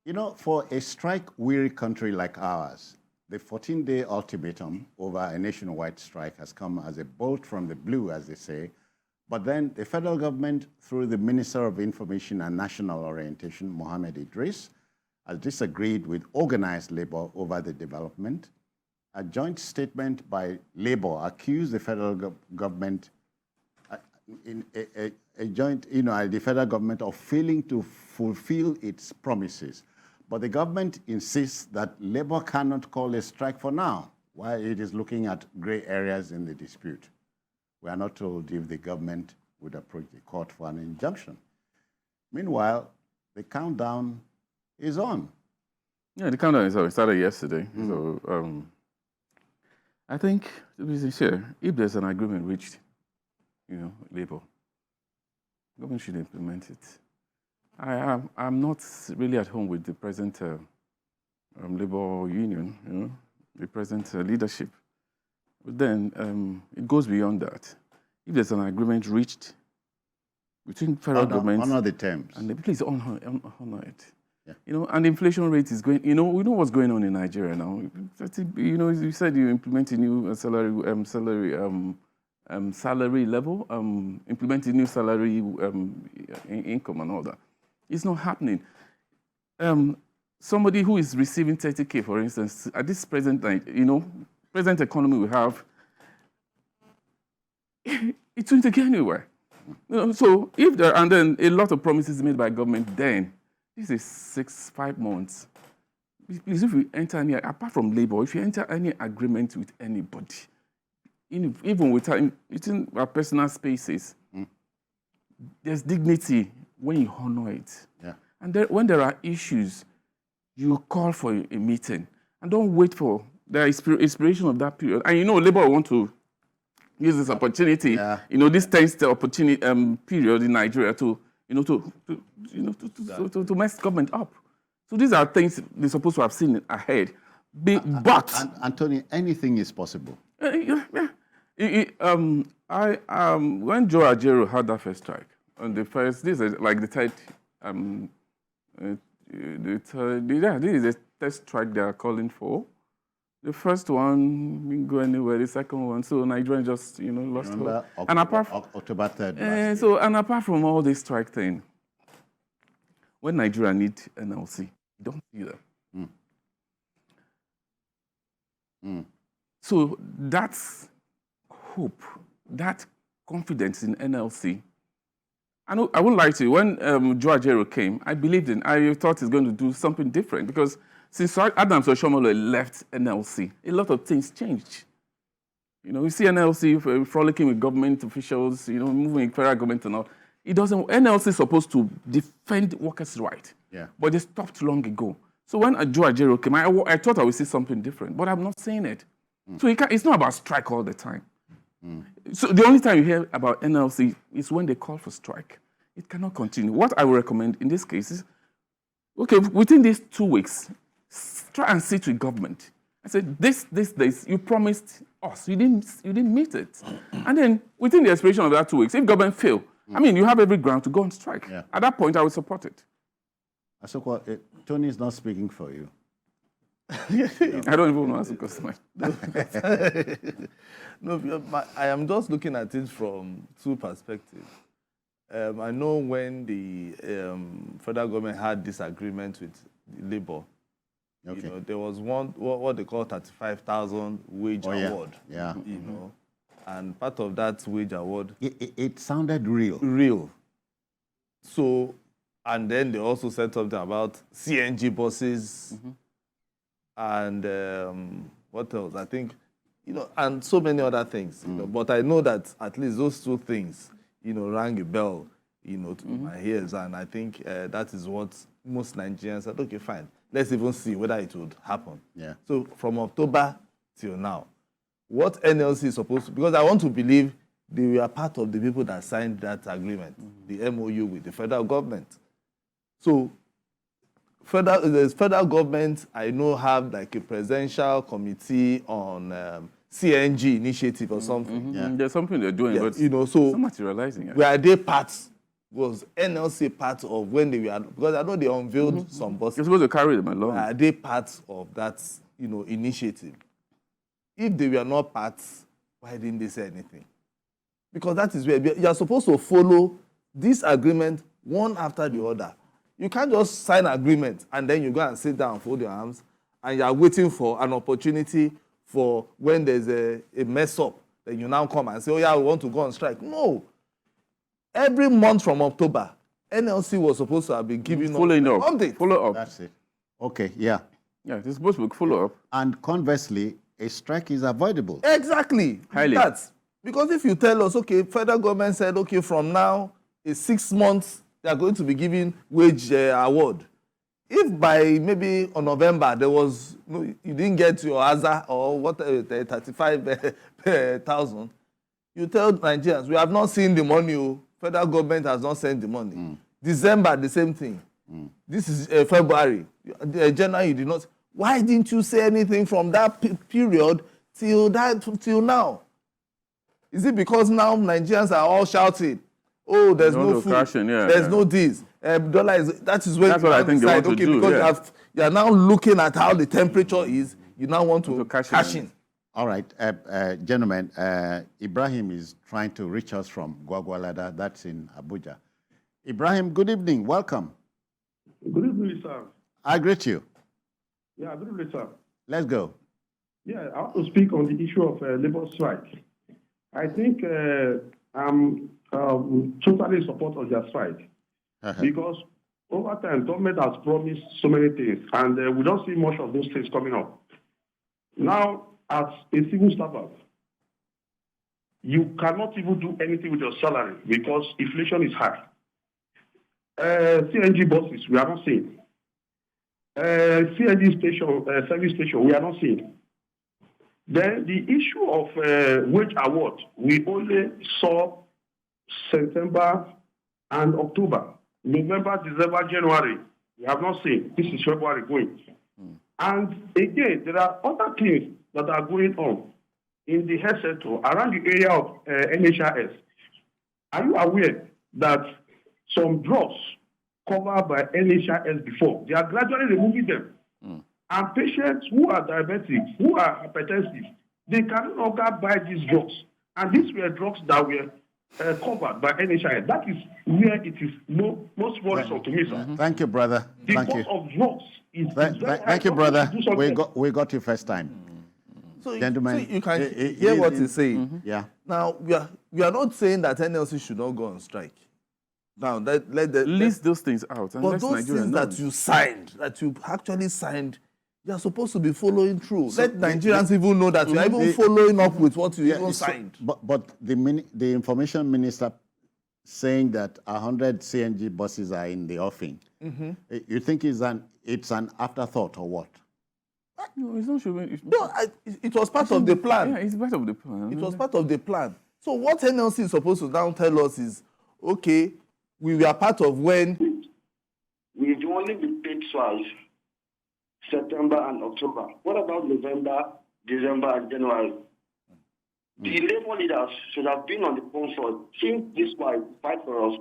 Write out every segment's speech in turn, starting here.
You know, for a strike-weary country like ours, the 14-day ultimatum over a nationwide strike has come as a bolt from the blue, as they say. But then the federal government, through the Minister of Information and National Orientation, Mohammed Idris, has disagreed with organized labor over the development. A joint statement by labor accused the federal government the federal government of failing to fulfill its promises. But the government insists that labor cannot call a strike for now, while it is looking at gray areas in the dispute. We are not told if the government would approach the court for an injunction. Meanwhile, the countdown is on. Yeah, the countdown is on. It started yesterday. So I think, to be sincere, if there's an agreement reached, labor, government should implement it. I'm not really at home with the present labor union, the present leadership. But then it goes beyond that. If there's an agreement reached between federal government... Honor the terms. And please honor it. Yeah. And the inflation rate is going... we know what's going on in Nigeria now. You said you implement a new salary level, implement a new salary income and all that. It's not happening. Somebody who is receiving 30K, for instance, at this present time, present economy we have, it won't get anywhere. So if there, and then a lot of promises made by government, then this is 5 months. Please, if you enter any, apart from labor, if you enter any agreement with anybody, even within our personal spaces, there's dignity when you honor it. Yeah. And when there are issues, you call for a meeting and don't wait for the inspiration of that period. And labor will want to use this opportunity, this tense opportunity period in Nigeria to mess government up. So these are things they're supposed to have seen ahead. But Anthony, anything is possible. When Joe Ajero had that first strike, on the first, this is like the third, this is the third strike they are calling for. The first one didn't go anywhere. The second one, so Nigeria just lost hope. And apart from October 3rd. and apart from all this strike thing, when Nigeria needs NLC, you don't see them. So that's hope, that confidence in NLC. I won't lie to you. When Joe Ajero came, I believed in. I thought he's going to do something different because since Adams Oshiomhole left NLC, a lot of things changed. You see NLC frolicking with government officials, moving with federal government and all. It doesn't. NLC is supposed to defend workers' rights. Yeah. But they stopped long ago. So when Joe Ajero came, I thought I would see something different, but I'm not seeing it. So it's not about strike all the time. So the only time you hear about NLC is when they call for strike. It cannot continue. What I would recommend in this case is, okay, within these 2 weeks, try and sit with government. I said, this days, you promised us, you didn't meet it. And then within the expiration of that 2 weeks, if government fail, you have every ground to go on strike. Yeah. At that point, I would support it. Asokwa, Tony is not speaking for you. I don't even know how to customize. No, I am just looking at it from two perspectives. I know when the federal government had this agreement with Labour, there was one what they call 35,000 wage award. Yeah. And part of that wage award, it sounded real. Real. So, and then they also said something about CNG buses. And what else? I think, and so many other things. But I know that at least those two things, rang a bell, to my ears. And I think that is what most Nigerians said, okay, fine. Let's even see whether it would happen. Yeah. So from October till now, what NLC is supposed to, because I want to believe they were part of the people that signed that agreement, the MOU with the federal government. So the federal government, I know, have like a presidential committee on CNG initiative or something. Yeah. There's something they're doing, but so it's not materializing it. Were they part was NLC part of when they were, because I know they unveiled some buses. You're supposed to carry them along. Are they part of that, initiative? If they were not part, why didn't they say anything? Because that is where you are supposed to follow this agreement one after the other. You can't just sign an agreement and then you go and sit down, fold your arms, and you are waiting for an opportunity for when there's a mess up, then you now come and say, oh yeah, we want to go on strike. No. Every month from October, NLC was supposed to have been giving following up. Update. Follow up. That's it. Okay, yeah. Yeah, it's supposed to be follow up. And conversely, a strike is avoidable. Exactly. Highly. That's because if you tell us, okay, federal government said, okay, from now, it's 6 months, they are going to be giving wage award. If by maybe on November there was you didn't get your AZA or what 35,000, you tell Nigerians we have not seen the money. Federal government has not sent the money. December the same thing. This is February. January you did not. Why didn't you say anything from that period till now? Is it because now Nigerians are all shouting, oh, there's no food, there's no this. Dollar is, that is when that's what I think decide, they want to do. Because you are now looking at how the temperature is, you now want to cash in. All right, gentlemen, Ibrahim is trying to reach us from Gwagwalada, that's in Abuja. Ibrahim, good evening, welcome. Good evening, sir. I greet you. Yeah, good evening, sir. Let's go. Yeah, I want to speak on the issue of labor strike. I think I'm totally in support of their strike. Because over time, government has promised so many things, and we don't see much of those things coming up. Now, as a civil servant, you cannot even do anything with your salary because inflation is high. CNG buses, we are not seeing. CNG station, service station, we are not seeing. Then the issue of wage award, we only saw September and October. November, December, January, we have not seen. This is February going. And again, there are other things that are going on in the health sector around the area of NHIS. Are you aware that some drugs covered by NHIS before, they are gradually removing them? And patients who are diabetic, who are hypertensive, they can no longer buy these drugs. And these were drugs that were covered by NHIS. That is where it is most worrisome to me, sir. Thank you, brother. The Thank cost you. of drugs is Thank you, brother. We got you first time. So Gentlemen, you can hear what he's saying. Yeah. Now, we are not saying that NLC should not go on strike. Now, list those things out. And but those things that you signed, that you actually signed, you are supposed to be following through. So let Nigerians even know that you are even following up with what you even signed. But the information minister saying that 100 CNG buses are in the offing, you think it's an afterthought or what? No, it's not sure. No, it was part of the plan. Yeah, it's part of the plan. It was part of the plan. So what NLC is supposed to now tell us is, okay, we were part of when we've only been paid twice, September and October. What about November, December, and January? The labor leaders should have been on the phone for since this fight for us,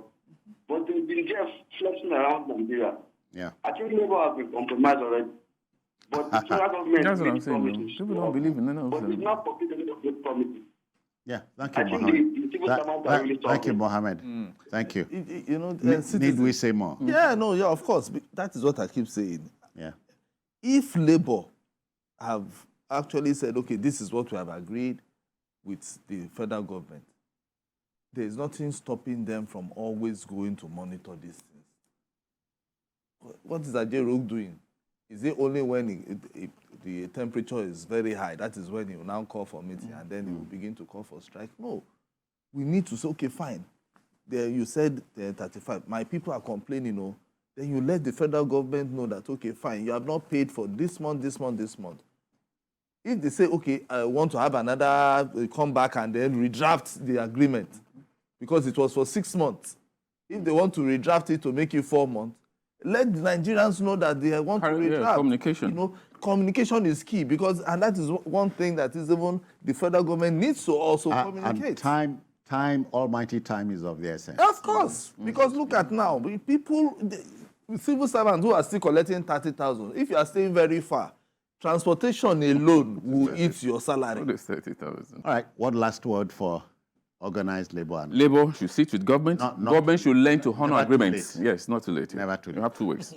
but they've been there flexing around Nigeria. Yeah. I think labor has been compromised already. But the federal government That's what I'm saying. promises. People don't believe in none of But them. it's not fulfilled any of those promises. Yeah, thank I you, think Mohammed. the civil servants are really Thank you, struggling. Mohammed. Thank you. Need we say more? Yeah, no, yeah, of course. That is what I keep saying. Yeah. If Labour have actually said, okay, this is what we have agreed with the federal government, there is nothing stopping them from always going to monitor these things. What is Ajero doing? Is it only when the temperature is very high, that is when he will now call for meeting and then he will begin to call for strike? No. We need to say, okay, fine. There you said 35. My people are complaining, then you let the federal government know that, okay, fine, you have not paid for this month, this month, this month. If they say, okay, I want to have another come back and then redraft the agreement because it was for 6 months. If they want to redraft it to make it 4 months, let the Nigerians know that they want to redraft. Communication. Communication is key because, and that is one thing that is even the federal government needs to also communicate. And Time, almighty time is of the essence. Of course, because look at now, civil servants who are still collecting 30,000. If you are staying very far, transportation alone will eat your salary. What is 30,000? All right, what last word for organized labor? Labor should sit with government. Not Government should learn to honor never too agreements. late. Yes, not too late. Never too late. You have 2 weeks.